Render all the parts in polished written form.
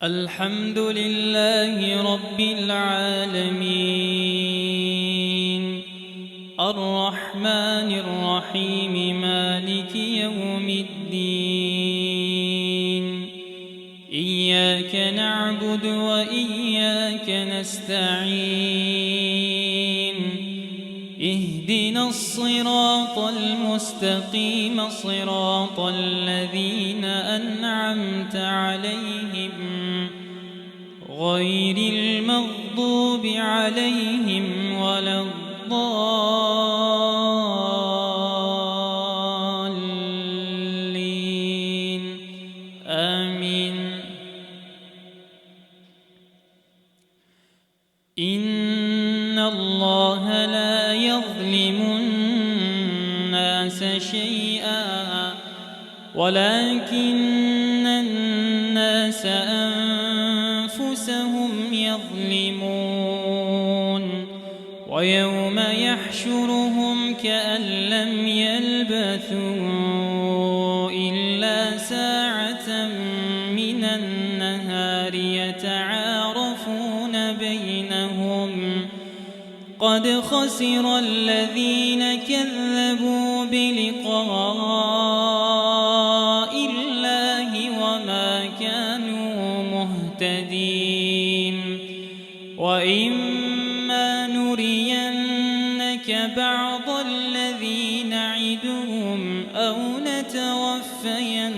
الحمد لله رب العالمين الرحمن الرحيم مالك يوم الدين إياك نعبد وإياك نستعين اهدنا الصراط المستقيم صراط الذين أنعمت عليهم غير المغضوب عليهم ولا الضالين آمين. إن الله لا يظلم الناس شيئا ولكن الناس أنفسهم يظلمون. ويوم يحشرهم كأن لم يلبثوا إلا ساعة من النهار يتعارفون بينهم قد خسر الذين كذبوا بلقاء الله وما كانوا مهتدين. وإما نرينك بعض الذي نعدهم أو نتوفينك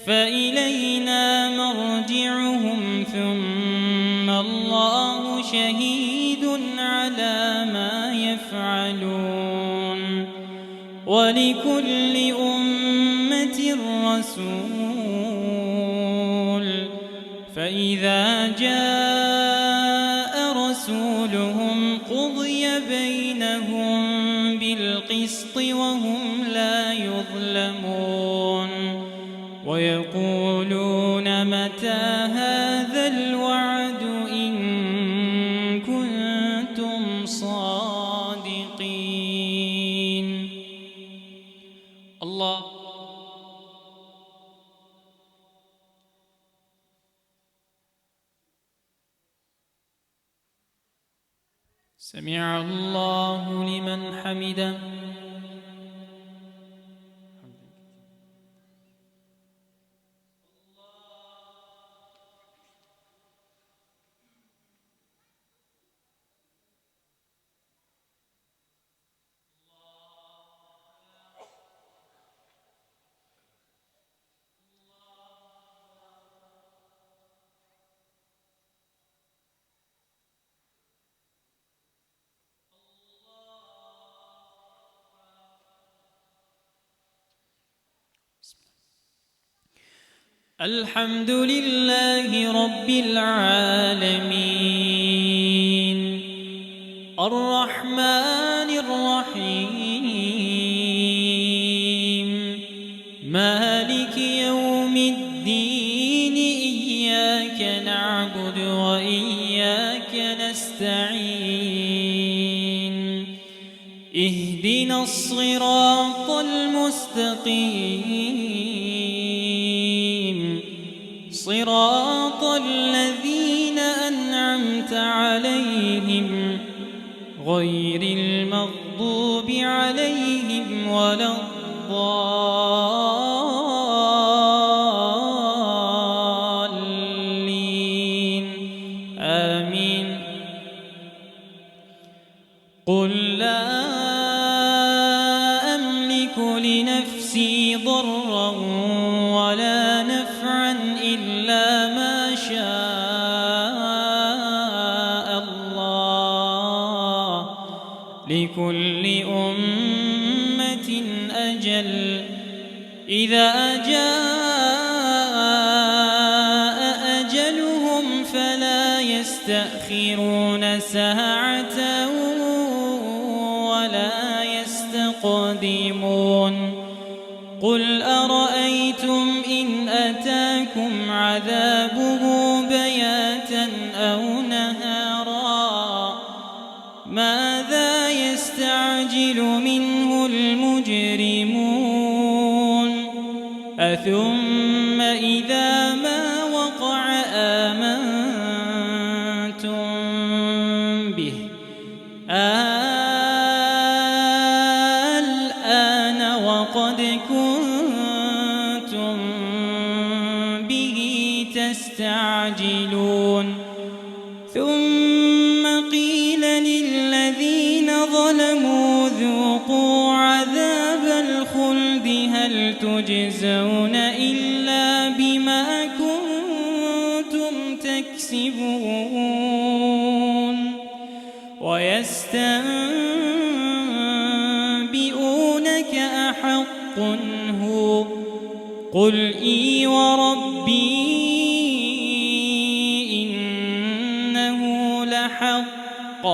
فإلينا مرجعهم ثم الله شهيد على ما يفعلون. ولكل أمة رسول فإذا جاء رسولهم قضي بينهم بالقسط وهم لا يظلمون. ويقولون متى هذا الوعد إن كنتم صادقين. الله سمع الله لمن حمده. الحمد لله رب العالمين الرحمن الرحيم مالك يوم الدين إياك نعبد وإياك نستعين اهدنا الصراط المستقيم صراط الذين أنعمت عليهم غير المغضوب عليهم ولا الضالين آمين. قل لا أملك لنفسي ضرا ولا نفعا إلا ما شاء الله لكل أمة أجل إذا جاء أجلهم فلا يستأخرون ساعة ولا يستقدمون. قل أرأيتم إن أتاكم عذابه بياتا أو نهارا ماذا يستعجل منه المجرمون أثم إذا يستعجلون ثم قيل للذين ظلموا ذوقوا عذاب الخلد هل تجزون إلا بما كنتم تكسبون ويستنبئونك أحق هو قل إي وربي إنه لحق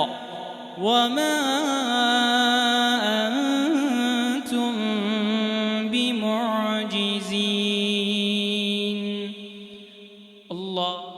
وما أنتم بمعجزين. الله